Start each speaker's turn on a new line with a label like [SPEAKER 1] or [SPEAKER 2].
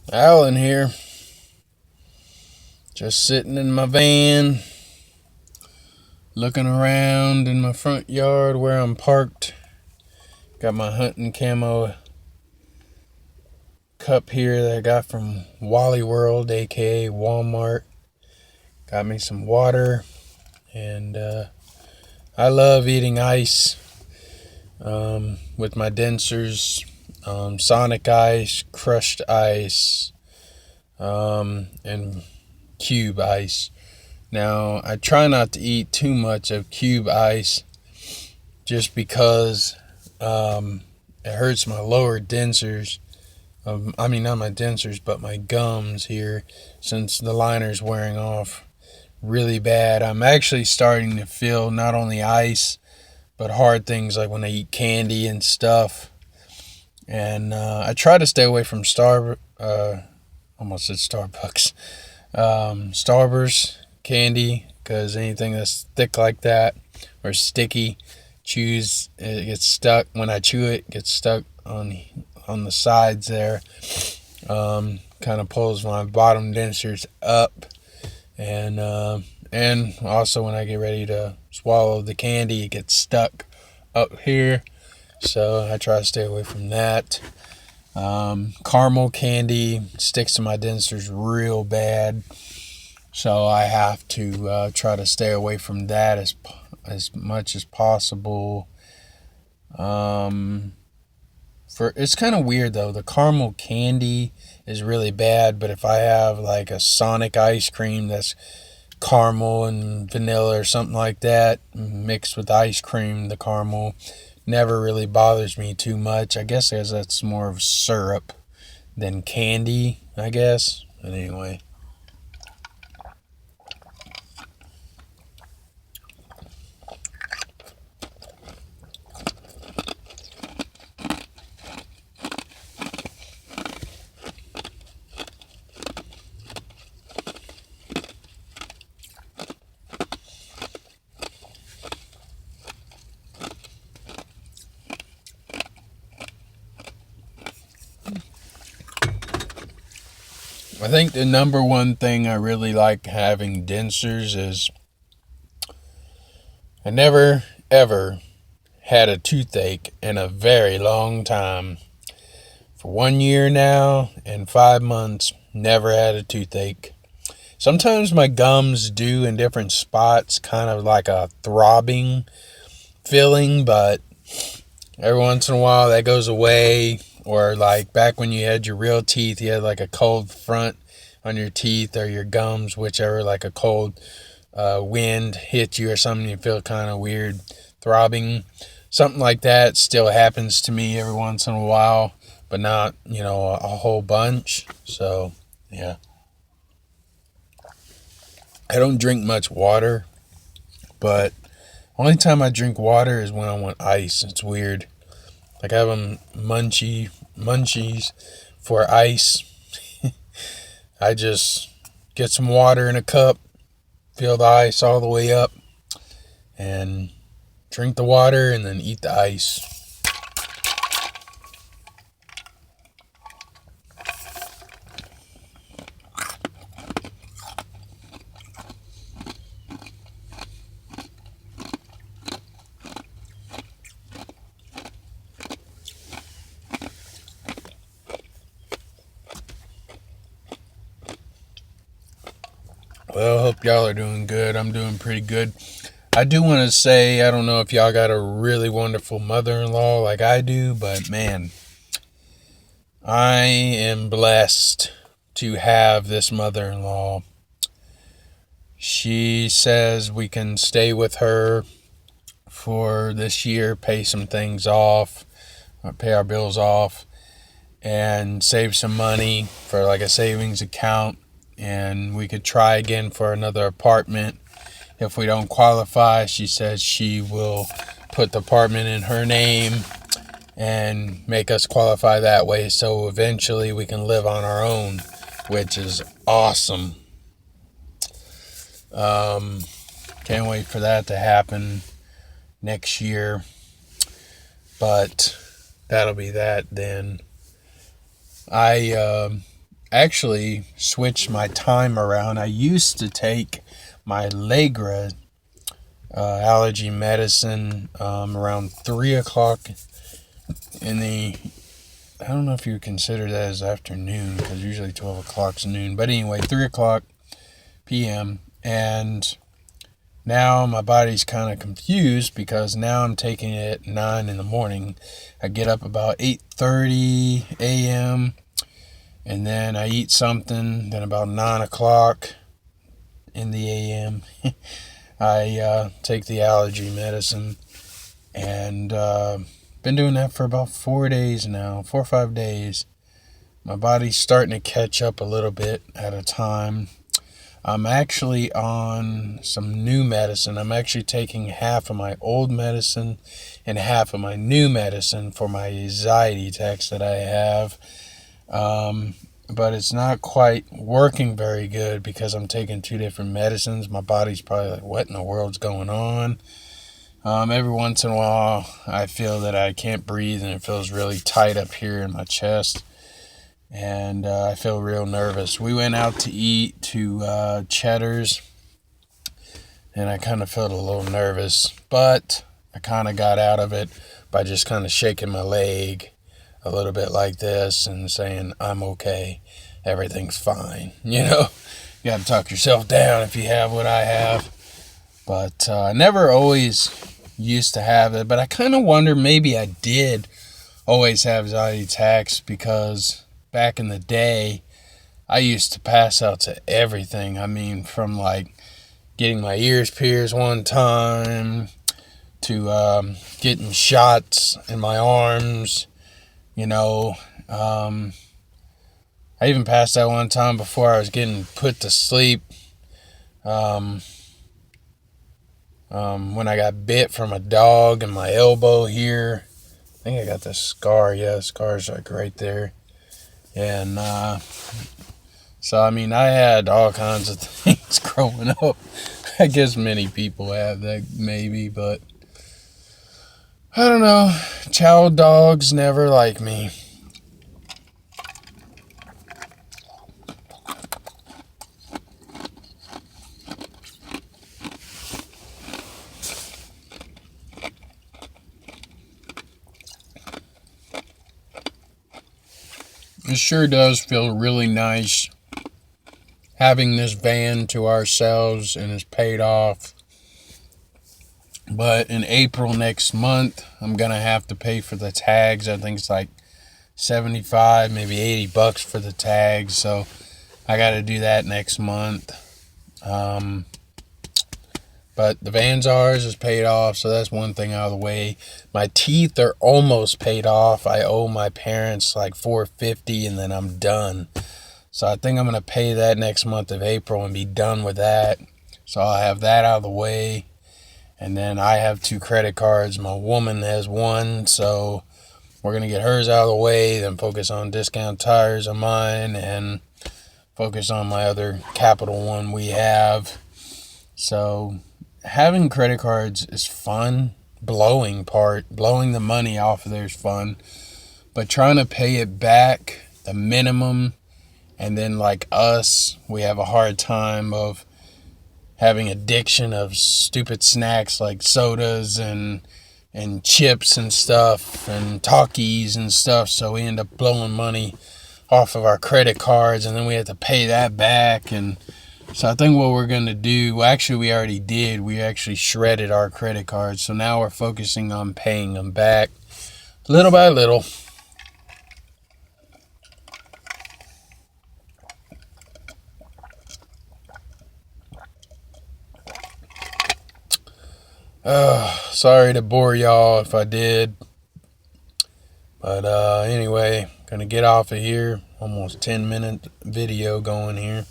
[SPEAKER 1] Alan here, just sitting in my van, looking around in my front yard where I'm parked. Got my hunting camo cup here that I got from Wally World, aka Walmart. Got me some water, and I love eating ice with my dentures, Sonic ice, crushed ice, and cube ice. Now, I try not to eat too much of cube ice just because it hurts my lower dentures. Not my dentures, but my gums here since the liner's wearing off really bad. I'm actually starting to feel not only ice, but hard things like when I eat candy and stuff. And I try to stay away from almost said Starbucks, Starburst candy, because anything that's thick like that or sticky, it gets stuck. When I chew it, gets stuck on the sides there. Kind of pulls my bottom dentures up, and also when I get ready to swallow the candy, it gets stuck up here. So I try to stay away from that. Caramel candy sticks to my dentures real bad, so I have to try to stay away from that as much as possible. It's kind of weird though. The caramel candy is really bad, but if I have like a Sonic ice cream that's caramel and vanilla or something like that mixed with ice cream, the caramel never really bothers me too much. I guess because that's more of syrup than candy, I guess. But anyway. I think the number one thing I really like having dentures is I never ever had a toothache in a very long time. For 1 year now and 5 months, never had a toothache. Sometimes my gums do in different spots, kind of like a throbbing feeling, but every once in a while that goes away. Or like back when you had your real teeth, you had like a cold front on your teeth or your gums, whichever, like a cold wind hit you or something, you feel kind of weird throbbing. Something like that still happens to me every once in a while, but not, a whole bunch. So, yeah. I don't drink much water, but only time I drink water is when I want ice. It's weird. Like having munchies for ice. I just get some water in a cup, fill the ice all the way up, and drink the water and then eat the ice. Well, I hope y'all are doing good. I'm doing pretty good. I do want to say, I don't know if y'all got a really wonderful mother-in-law like I do, but man, I am blessed to have this mother-in-law. She says we can stay with her for this year, pay some things off, pay our bills off, and save some money for like a savings account. And we could try again for another apartment. If we don't qualify, she says she will put the apartment in her name and make us qualify that way, so eventually we can live on our own, which is awesome. Can't wait for that to happen next year, but that'll be that then. I actually switched my time around. I used to take my Allegra allergy medicine around 3 o'clock in the, I don't know if you would consider that as afternoon, because usually 12 o'clock's noon. But anyway, 3 o'clock p.m. And now my body's kind of confused because now I'm taking it at 9 in the morning. I get up about 8:30 a.m. and then I eat something. Then about 9 o'clock in the a.m. I take the allergy medicine, and been doing that for about 4 days now, 4 or 5 days. My body's starting to catch up a little bit at a time. I'm actually on some new medicine. I'm actually taking half of my old medicine and half of my new medicine for my anxiety attacks that I have. But it's not quite working very good because I'm taking two different medicines. My body's probably like, what in the world's going on? Every once in a while, I feel that I can't breathe and it feels really tight up here in my chest. And I feel real nervous. We went out to eat to Cheddar's, and I kind of felt a little nervous. But I kind of got out of it by just kind of shaking my leg a little bit like this and saying, I'm okay, everything's fine. You know, you got to talk yourself down if you have what I have. But I never always used to have it, but I kind of wonder maybe I did always have anxiety attacks because back in the day, I used to pass out to everything. I mean, from like getting my ears pierced one time to getting shots in my arms. You know, I even passed out one time before I was getting put to sleep. When I got bit from a dog in my elbow here. I think I got this scar. Yeah, the scar's like right there. And so, I mean, I had all kinds of things growing up. I guess many people have that maybe, but I don't know. Child dogs never like me. It sure does feel really nice having this van to ourselves, and it's paid off. But in April next month, I'm going to have to pay for the tags. I think it's like 75, maybe $80 for the tags. So I got to do that next month. But the van's ours is paid off, so that's one thing out of the way. My teeth are almost paid off. I owe my parents like $450, and then I'm done. So I think I'm going to pay that next month of April and be done with that. So I'll have that out of the way. And then I have 2 credit cards. My woman has 1, so we're going to get hers out of the way, then focus on Discount Tires on mine, and focus on my other Capital one we have. So having credit cards is fun. Blowing the money off of there is fun. But trying to pay it back, the minimum, and then like us, we have a hard time of having addiction of stupid snacks like sodas and chips and stuff and Takis and stuff. So we end up blowing money off of our credit cards, and then we have to pay that back. And so I think what we're going to do, well, actually we already did. We actually shredded our credit cards. So now we're focusing on paying them back little by little. Sorry to bore y'all if I did. But anyway, gonna get off of here. Almost 10-minute video going here.